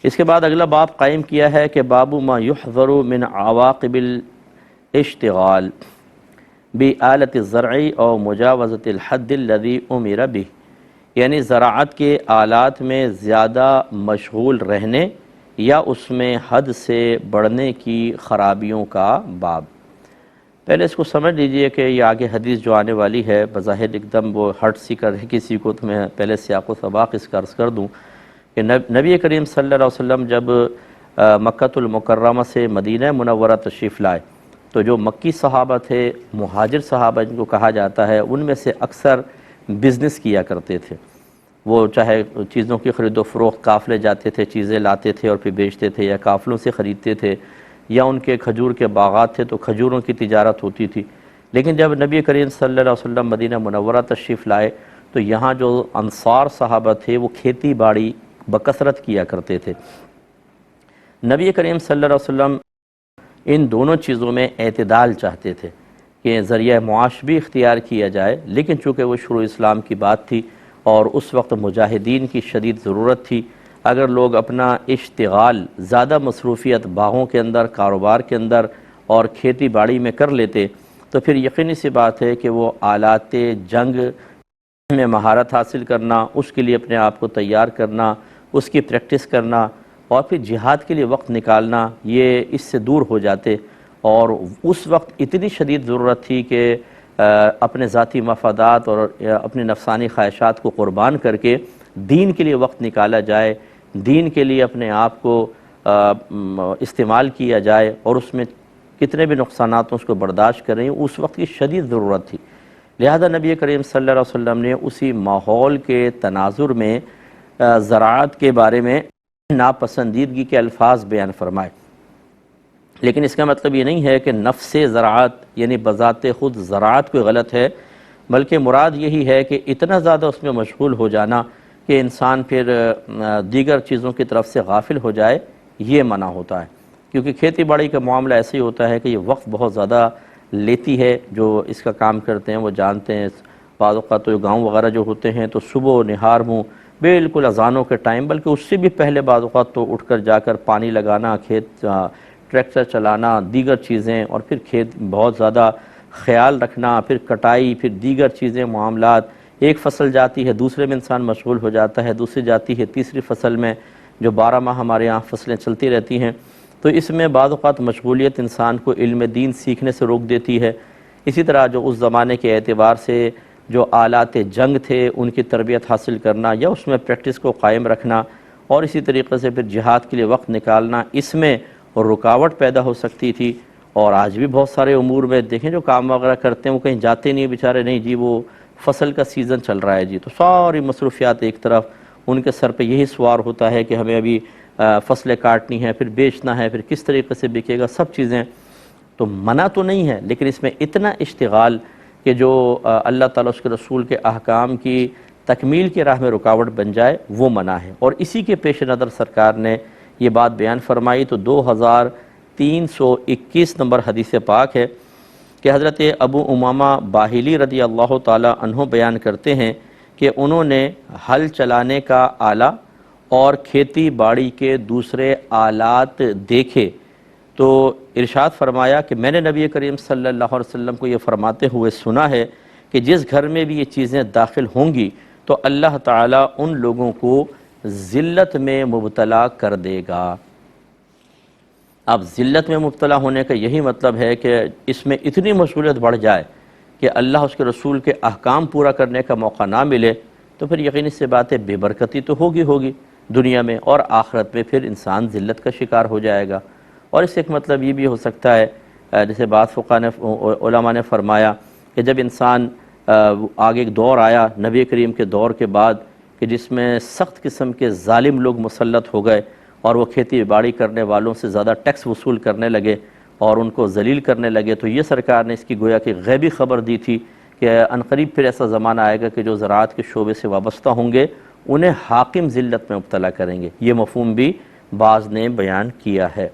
اس کے بعد اگلا باب قائم کیا ہے کہ باب ما یحذر من عواقب الاشتغال بآلة الزرع او مجاوزة الحد الذي امر به، یعنی زراعت کے آلات میں زیادہ مشغول رہنے یا اس میں حد سے بڑھنے کی خرابیوں کا باب۔ پہلے اس کو سمجھ لیجئے کہ یہ آگے حدیث جو آنے والی ہے بظاہر ایک دم وہ ہٹ سی کر ہے کسی کو، تو میں پہلے سیاق و سباق اس کا عرض کر دوں کہ نبی کریم صلی اللہ علیہ وسلم جب مکۃ المکرمہ سے مدینہ منورہ تشریف لائے تو جو مکی صحابہ تھے، مہاجر صحابہ جن کو کہا جاتا ہے، ان میں سے اکثر بزنس کیا کرتے تھے۔ وہ چاہے چیزوں کی خرید و فروخت، قافلے جاتے تھے، چیزیں لاتے تھے اور پھر بیچتے تھے، یا قافلوں سے خریدتے تھے، یا ان کے کھجور کے باغات تھے تو کھجوروں کی تجارت ہوتی تھی۔ لیکن جب نبی کریم صلی اللہ علیہ وسلم مدینہ منورہ تشریف لائے تو یہاں جو انصار صحابہ تھے وہ کھیتی باڑی بکثرت کیا کرتے تھے۔ نبی کریم صلی اللہ علیہ وسلم ان دونوں چیزوں میں اعتدال چاہتے تھے کہ ذریعہ معاش بھی اختیار کیا جائے، لیکن چونکہ وہ شروع اسلام کی بات تھی اور اس وقت مجاہدین کی شدید ضرورت تھی، اگر لوگ اپنا اشتغال زیادہ مصروفیت باغوں کے اندر، کاروبار کے اندر اور کھیتی باڑی میں کر لیتے تو پھر یقینی سی بات ہے کہ وہ آلات جنگ میں مہارت حاصل کرنا، اس کے لیے اپنے آپ کو تیار کرنا، اس کی پریکٹس کرنا اور پھر جہاد کے لیے وقت نکالنا، یہ اس سے دور ہو جاتے۔ اور اس وقت اتنی شدید ضرورت تھی کہ اپنے ذاتی مفادات اور اپنی نفسانی خواہشات کو قربان کر کے دین کے لیے وقت نکالا جائے، دین کے لیے اپنے آپ کو استعمال کیا جائے، اور اس میں کتنے بھی نقصانات اس کو برداشت کریں، اس وقت کی شدید ضرورت تھی۔ لہذا نبی کریم صلی اللہ علیہ وسلم نے اسی ماحول کے تناظر میں زراعت کے بارے میں ناپسندیدگی کے الفاظ بیان فرمائے۔ لیکن اس کا مطلب یہ نہیں ہے کہ نفس زراعت یعنی بذات خود زراعت کوئی غلط ہے، بلکہ مراد یہی ہے کہ اتنا زیادہ اس میں مشغول ہو جانا کہ انسان پھر دیگر چیزوں کی طرف سے غافل ہو جائے، یہ منع ہوتا ہے۔ کیونکہ کھیتی باڑی کا معاملہ ایسے ہی ہوتا ہے کہ یہ وقت بہت زیادہ لیتی ہے، جو اس کا کام کرتے ہیں وہ جانتے ہیں۔ بعض اوقات تو گاؤں وغیرہ جو ہوتے ہیں تو صبح و نہار منہ بالکل اذانوں کے ٹائم، بلکہ اس سے بھی پہلے بعض اوقات تو اٹھ کر جا کر پانی لگانا، کھیت ٹریکٹر چلانا، دیگر چیزیں، اور پھر کھیت بہت زیادہ خیال رکھنا، پھر کٹائی، پھر دیگر چیزیں، معاملات۔ ایک فصل جاتی ہے دوسرے میں انسان مشغول ہو جاتا ہے، دوسری جاتی ہے تیسری فصل میں، جو 12 ماہ ہمارے یہاں فصلیں چلتی رہتی ہیں، تو اس میں بعض اوقات مشغولیت انسان کو علم دین سیکھنے سے روک دیتی ہے۔ اسی طرح جو اس زمانے کے اعتبار سے جو آلات جنگ تھے ان کی تربیت حاصل کرنا یا اس میں پریکٹس کو قائم رکھنا، اور اسی طریقے سے پھر جہاد کے لیے وقت نکالنا، اس میں رکاوٹ پیدا ہو سکتی تھی۔ اور آج بھی بہت سارے امور میں دیکھیں جو کام وغیرہ کرتے ہیں وہ کہیں جاتے نہیں بیچارے، نہیں جی وہ فصل کا سیزن چل رہا ہے جی، تو ساری مصروفیات ایک طرف، ان کے سر پہ یہی سوار ہوتا ہے کہ ہمیں ابھی فصلیں کاٹنی ہے، پھر بیچنا ہے، پھر کس طریقے سے بکے گا، سب چیزیں۔ تو منع تو نہیں ہے، لیکن اس میں اتنا اشتغال کہ جو اللہ تعالیٰ اس کے رسول کے احکام کی تکمیل کی راہ میں رکاوٹ بن جائے، وہ منع ہے۔ اور اسی کے پیش نظر سرکار نے یہ بات بیان فرمائی۔ تو 2321 نمبر حدیث پاک ہے کہ حضرت ابو امامہ باہلی رضی اللہ تعالیٰ عنہ بیان کرتے ہیں کہ انہوں نے ہل چلانے کا آلہ اور کھیتی باڑی کے دوسرے آلات دیکھے تو ارشاد فرمایا کہ میں نے نبی کریم صلی اللہ علیہ وسلم کو یہ فرماتے ہوئے سنا ہے کہ جس گھر میں بھی یہ چیزیں داخل ہوں گی تو اللہ تعالیٰ ان لوگوں کو ذلت میں مبتلا کر دے گا۔ اب ذلت میں مبتلا ہونے کا یہی مطلب ہے کہ اس میں اتنی مشغولیت بڑھ جائے کہ اللہ اس کے رسول کے احکام پورا کرنے کا موقع نہ ملے، تو پھر یقینی سی بات ہے بے برکتی تو ہوگی دنیا میں، اور آخرت میں پھر انسان ذلت کا شکار ہو جائے گا۔ اور اس سے ایک مطلب یہ بھی ہو سکتا ہے، جیسے بعض فقہاء نے علماء نے فرمایا کہ جب انسان آگے ایک دور آیا نبی کریم کے دور کے بعد کہ جس میں سخت قسم کے ظالم لوگ مسلط ہو گئے اور وہ کھیتی باڑی کرنے والوں سے زیادہ ٹیکس وصول کرنے لگے اور ان کو ذلیل کرنے لگے، تو یہ سرکار نے اس کی گویا کہ غیبی خبر دی تھی کہ عنقریب پھر ایسا زمانہ آئے گا کہ جو زراعت کے شعبے سے وابستہ ہوں گے انہیں حاکم ذلت میں مبتلا کریں گے۔ یہ مفہوم بھی بعض نے بیان کیا ہے۔